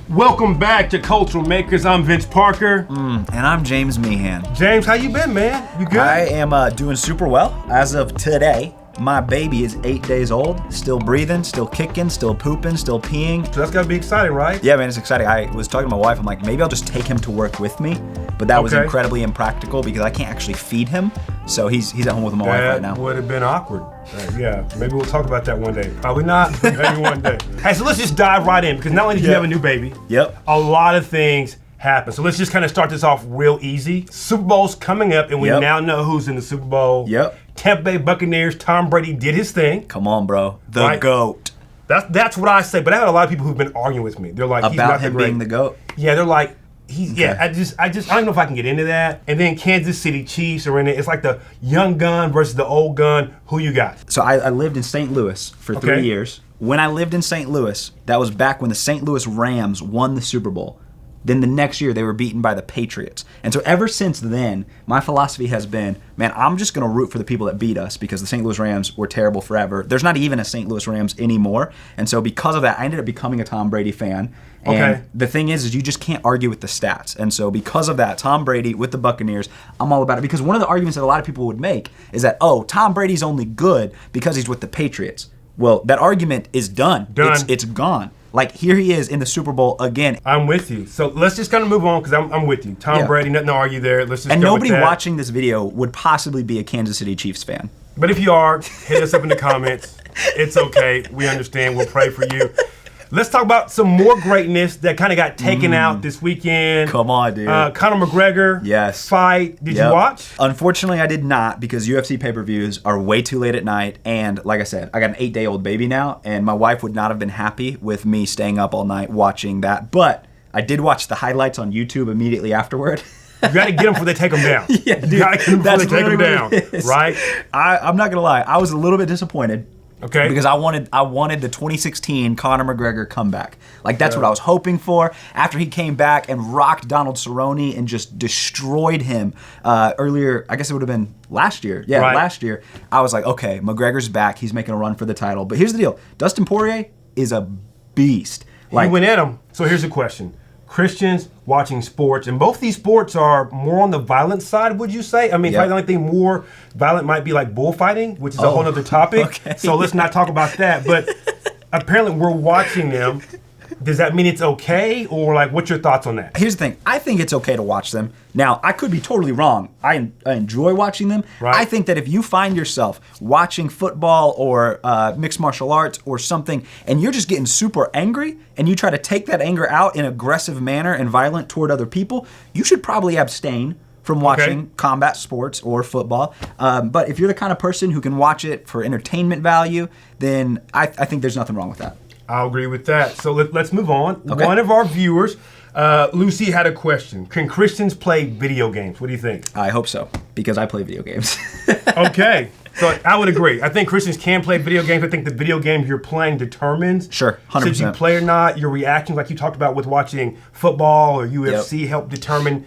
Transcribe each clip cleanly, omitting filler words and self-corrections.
Welcome back to Cultural Makers. I'm Vince Parker. And I'm James Meehan. James, how you been, man? You good? I am doing super well. As of today, my baby is 8 days old, still breathing, still kicking, still pooping, still peeing. So that's gotta be exciting, right? Yeah, man, it's exciting. I was talking to my wife, I'm like, maybe I'll just take him to work with me. But that was incredibly impractical because I can't actually feed him. So he's at home with my wife right now. That would have been awkward. Yeah, maybe we'll talk about that one day. Probably not, but maybe one day. Hey, so let's just dive right in because not only did you have a new baby, a lot of things happen. So let's just kind of start this off real easy. Super Bowl's coming up, and we now know who's in the Super Bowl. Tampa Bay Buccaneers, Tom Brady did his thing. Come on, bro. The GOAT. That's what I say, but I had a lot of people who've been arguing with me. They're like, he's not him being the GOAT? Yeah, they're like, I don't know if I can get into that. And then Kansas City Chiefs are in it. It's like the young gun versus the old gun. Who you got? So I lived in St. Louis for 3 years. When I lived in St. Louis, that was back when the St. Louis Rams won the Super Bowl. Then the next year, they were beaten by the Patriots. And so ever since then, my philosophy has been, man, I'm just going to root for the people that beat us because the St. Louis Rams were terrible forever. There's not even a St. Louis Rams anymore. And so because of that, I ended up becoming a Tom Brady fan. And the thing is you just can't argue with the stats. And so because of that, Tom Brady with the Buccaneers, I'm all about it. Because one of the arguments that a lot of people would make is that, Tom Brady's only good because he's with the Patriots. Well, that argument is done. It's gone. Like, here he is in the Super Bowl again. I'm with you. So let's just kind of move on because I'm with you. Tom Brady, nothing to argue there. Let's just and go nobody with that. watching this video would possibly be a Kansas City Chiefs fan. But if you are, hit us up in the comments. It's okay. We understand. We'll pray for you. Let's talk about some more greatness that kind of got taken out this weekend. Come on, dude. Conor McGregor fight. Did you watch? Unfortunately, I did not because UFC pay-per-views are way too late at night. And like I said, I got an 8-day-old baby now, and my wife would not have been happy with me staying up all night watching that. But I did watch the highlights on YouTube immediately afterward. You got to get them before they take them down. Yeah, dude, you got to get them before they take them down, right? I'm not going to lie. I was a little bit disappointed. Okay. Because I wanted the 2016 Conor McGregor comeback. Like, that's what I was hoping for. After he came back and rocked Donald Cerrone and just destroyed him earlier, I guess it would have been last year. Yeah, last year. I was like, okay, McGregor's back. He's making a run for the title. But here's the deal. Dustin Poirier is a beast. He went at him. So here's a question. Christians watching sports, and both these sports are more on the violent side, would you say? I mean, probably the only thing more violent might be like bullfighting, which is a whole other topic. So let's not talk about that. But apparently we're watching them. Does that mean it's okay? Or like, what's your thoughts on that? Here's the thing. I think it's okay to watch them. Now, I could be totally wrong. I enjoy watching them. I think that if you find yourself watching football or mixed martial arts or something, and you're just getting super angry, and you try to take that anger out in an aggressive manner and violent toward other people, you should probably abstain from watching combat sports or football. But if you're the kind of person who can watch it for entertainment value, then I think there's nothing wrong with that. I'll agree with that. So let's move on. One of our viewers, Lucy, had a question. Can Christians play video games? What do you think? I hope so, because I play video games. Okay. So I would agree. I think Christians can play video games. I think the video game you're playing determines 100%. Should you play or not. Your reactions, like you talked about with watching football or UFC, help determine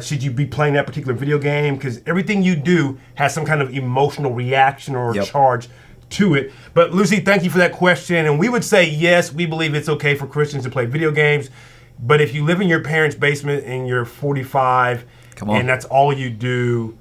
should you be playing that particular video game, because everything you do has some kind of emotional reaction or charge to it. But Lucy, thank you for that question. And we would say, yes, we believe it's okay for Christians to play video games. But if you live in your parents' basement and you're 45 and that's all you do,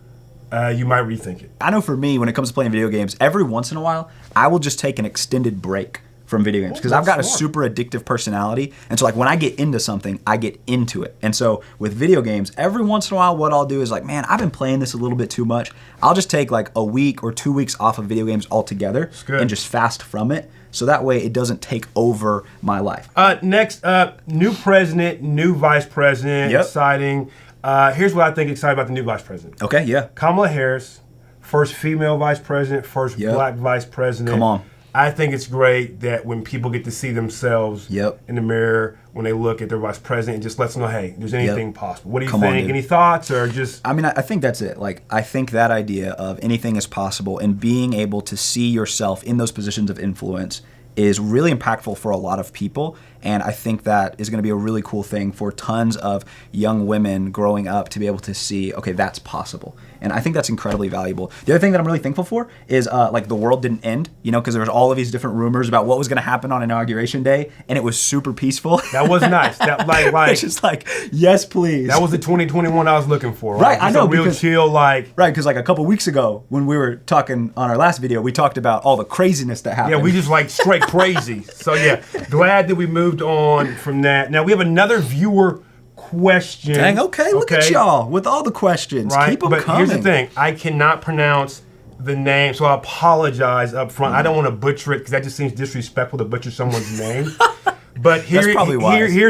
you might rethink it. I know for me, when it comes to playing video games, every once in a while, I will just take an extended break from video games because I've got a super addictive personality. And so like when I get into something, I get into it. And so with video games, every once in a while, what I'll do is like, man, I've been playing this a little bit too much. I'll just take like a week or 2 weeks off of video games altogether and just fast from it. So that way it doesn't take over my life. Next up, new president, new vice president, exciting. Here's what I think exciting about the new vice president. Okay, yeah. Kamala Harris, first female vice president, first black vice president. Come on. I think it's great that when people get to see themselves in the mirror when they look at their vice president, it just lets them know, hey, there's anything possible. What do you think? Any thoughts or just? I mean, I think that's it. Like, I think that idea of anything is possible and being able to see yourself in those positions of influence is really impactful for a lot of people. And I think that is going to be a really cool thing for tons of young women growing up to be able to see, okay, that's possible. And I think that's incredibly valuable. The other thing that I'm really thankful for is like the world didn't end, you know, because there was all of these different rumors about what was going to happen on Inauguration Day, and it was super peaceful. That was nice. That like it's just like, yes, please. That was the 2021 I was looking for, right? Right, I know. A real chill, like... Right, because like a couple weeks ago, when we were talking on our last video, we talked about all the craziness that happened. Yeah, we just like straight crazy. So yeah, glad that we moved on from that. Now we have another viewer question. Dang, okay, look at y'all with all the questions. Right, Keep them but coming. Here's the thing. I cannot pronounce the name, so I apologize up front. I don't want to butcher it because that just seems disrespectful to butcher someone's name. But here's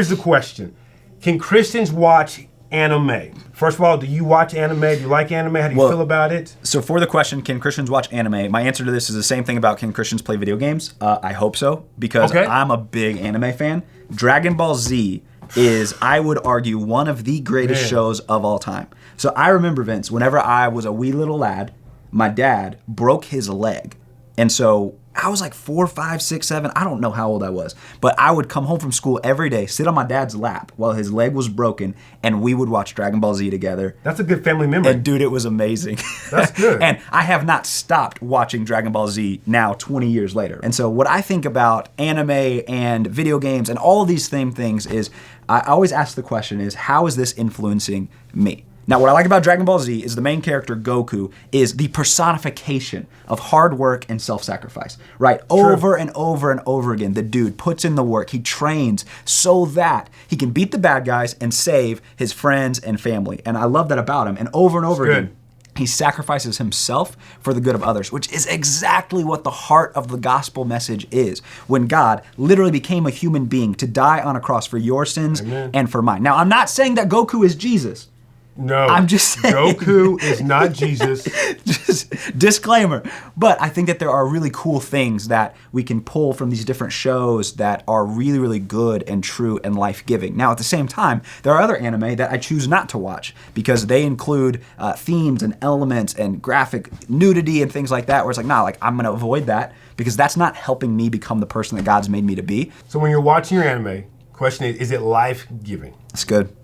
the question. Can Christians watch anime? First of all, do you watch anime? Do you like anime? How do you feel about it? So for the question, can Christians watch anime? My answer to this is the same thing about can Christians play video games? I hope so, because I'm a big anime fan. Dragon Ball Z is, I would argue, one of the greatest shows of all time. So I remember, Vince, whenever I was a wee little lad, my dad broke his leg. And so I was like 4, 5, 6, 7. I don't know how old I was. But I would come home from school every day, sit on my dad's lap while his leg was broken, and we would watch Dragon Ball Z together. That's a good family memory. And dude, it was amazing. That's good. And I have not stopped watching Dragon Ball Z now 20 years later. And so what I think about anime and video games and all of these same things is, I always ask the question is, how is this influencing me? Now, what I like about Dragon Ball Z is the main character, Goku, is the personification of hard work and self-sacrifice, right? True. Over and over and over again, the dude puts in the work. He trains so that he can beat the bad guys and save his friends and family. And I love that about him. And over again, he sacrifices himself for the good of others, which is exactly what the heart of the gospel message is. When God literally became a human being to die on a cross for your sins and for mine. Now, I'm not saying that Goku is Jesus. No, I'm just saying. Goku is not Jesus. Just disclaimer. But I think that there are really cool things that we can pull from these different shows that are really, really good and true and life-giving. Now, at the same time, there are other anime that I choose not to watch because they include themes and elements and graphic nudity and things like that, where it's like, nah, like I'm going to avoid that because that's not helping me become the person that God's made me to be. So when you're watching your anime, question is it life-giving? That's good.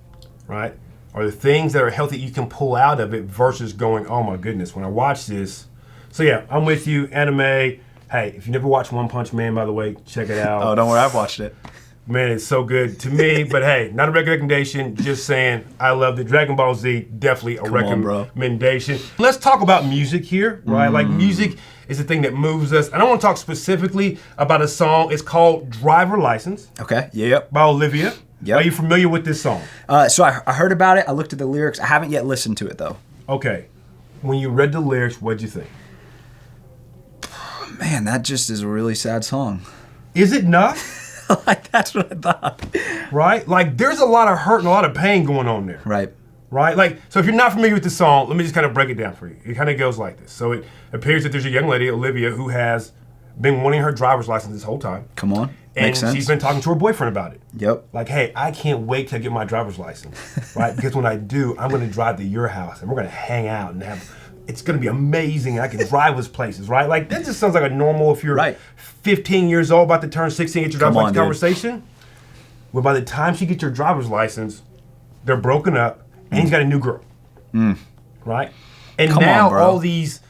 Right? Are the things that are healthy you can pull out of it versus going, oh my goodness, when I watch this. So yeah, I'm with you, anime. Hey, if you never watched One Punch Man, by the way, check it out. Oh, don't worry, I've watched it. Man, it's so good to me. But hey, not a recommendation, just saying I loved it. Dragon Ball Z, definitely a recommendation. Let's talk about music here, right? Like music is the thing that moves us. I don't want to talk specifically about a song. It's called Driver License. Okay, yep. By Olivia. Yep. Are you familiar with this song? So I heard about it. I looked at the lyrics. I haven't yet listened to it, though. Okay. When you read the lyrics, what'd you think? Man, that just is a really sad song. Is it not? Like, that's what I thought. Right? Like, there's a lot of hurt and a lot of pain going on there. Right. Right? Like, so if you're not familiar with the song, let me just kind of break it down for you. It kind of goes like this. So it appears that there's a young lady, Olivia, who has been wanting her driver's license this whole time. Come on. And Makes sense. she's been talking to her boyfriend about it. Yep. Like, hey, I can't wait to get my driver's license, right? Because when I do, I'm going to drive to your house and we're going to hang out and it's going to be amazing. I can drive us places, right? Like, that just sounds like a normal, if you're 15 years old, about to turn 16, get your driver's license conversation. Well, by the time she gets your driver's license, they're broken up and he's got a new girl, right? And now all these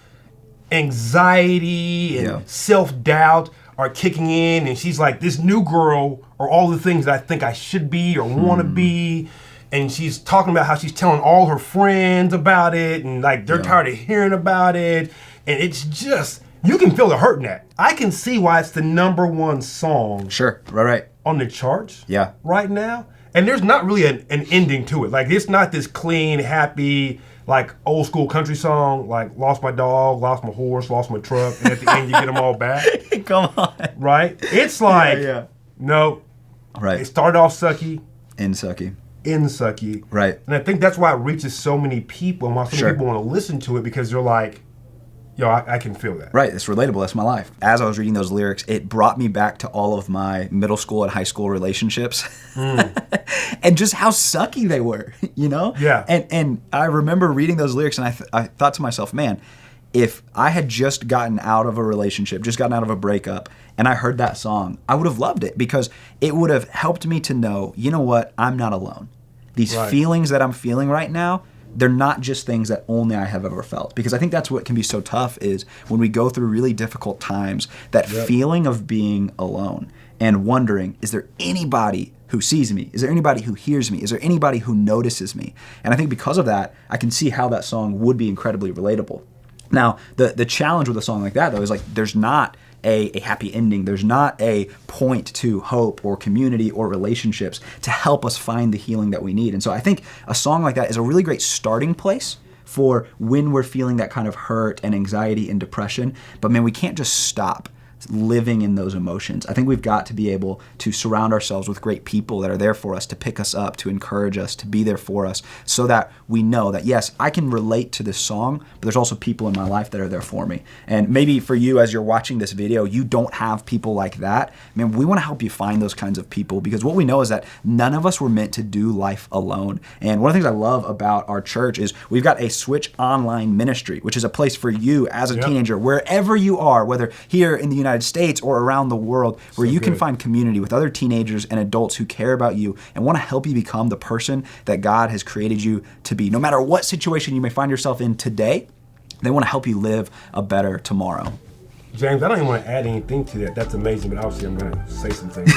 anxiety and self-doubt are kicking in, and she's like, this new girl are all the things that I think I should be or want to be, and she's talking about how she's telling all her friends about it, and like they're tired of hearing about it, and it's just, you can feel the hurt in that. I can see why it's the #1 song right on the charts right now, and there's not really an ending to it. Like, it's not this clean, happy, like old school country song, like lost my dog, lost my horse, lost my truck, and at the end you get them all back. Come on. Right? It's like, no. Right. It started off sucky. End sucky. End sucky. Right. And I think that's why it reaches so many people and why so many people want to listen to it, because they're like, yo, I can feel that. Right, it's relatable. That's my life. As I was reading those lyrics, it brought me back to all of my middle school and high school relationships. And just how sucky they were, you know? Yeah. And I remember reading those lyrics and I thought to myself, man, if I had just gotten out of a relationship, just gotten out of a breakup, and I heard that song, I would have loved it because it would have helped me to know, you know what, I'm not alone. These feelings that I'm feeling right now, they're not just things that only I have ever felt. Because I think that's what can be so tough is when we go through really difficult times, that feeling of being alone and wondering, is there anybody who sees me? Is there anybody who hears me? Is there anybody who notices me? And I think because of that, I can see how that song would be incredibly relatable. Now, the challenge with a song like that, though, is like there's not a happy ending. There's not a point to hope or community or relationships to help us find the healing that we need. And so I think a song like that is a really great starting place for when we're feeling that kind of hurt and anxiety and depression. But man, we can't just stop living in those emotions. I think we've got to be able to surround ourselves with great people that are there for us, to pick us up, to encourage us, to be there for us, so that we know that, yes, I can relate to this song, but there's also people in my life that are there for me. And maybe for you, as you're watching this video, you don't have people like that. Man, we want to help you find those kinds of people, because what we know is that none of us were meant to do life alone. And one of the things I love about our church is we've got a Switch Online ministry, which is a place for you as a teenager, wherever you are, whether here in the United States or around the world, where you can find community with other teenagers and adults who care about you and want to help you become the person that God has created you to be. No matter what situation you may find yourself in today, they want to help you live a better tomorrow. James, I don't even want to add anything to that. That's amazing, but obviously I'm going to say some things.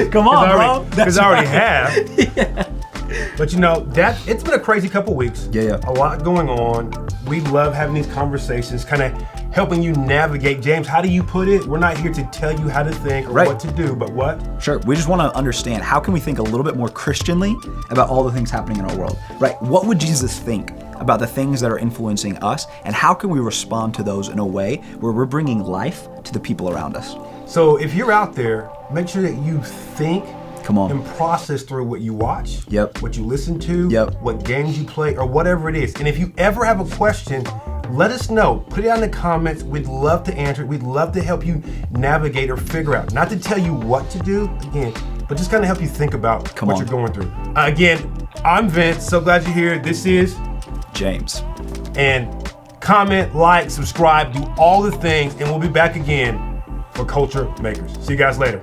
Come on, bro. Because I already have. But you know, it's been a crazy couple weeks. Yeah. A lot going on. We love having these conversations, kind of helping you navigate. James, how do you put it? We're not here to tell you how to think or what to do, but what? Sure. We just want to understand, how can we think a little bit more Christianly about all the things happening in our world, right? What would Jesus think about the things that are influencing us, and how can we respond to those in a way where we're bringing life to the people around us? So if you're out there, make sure that you think and process through what you watch, what you listen to, what games you play, or whatever it is. And if you ever have a question, let us know. Put it down in the comments. We'd love to answer it. We'd love to help you navigate or figure out. Not to tell you what to do, again, but just kind of help you think about what you're going through. Again, I'm Vince. So glad you're here. This is James. And comment, like, subscribe, do all the things, and we'll be back again for Culture Makers. See you guys later.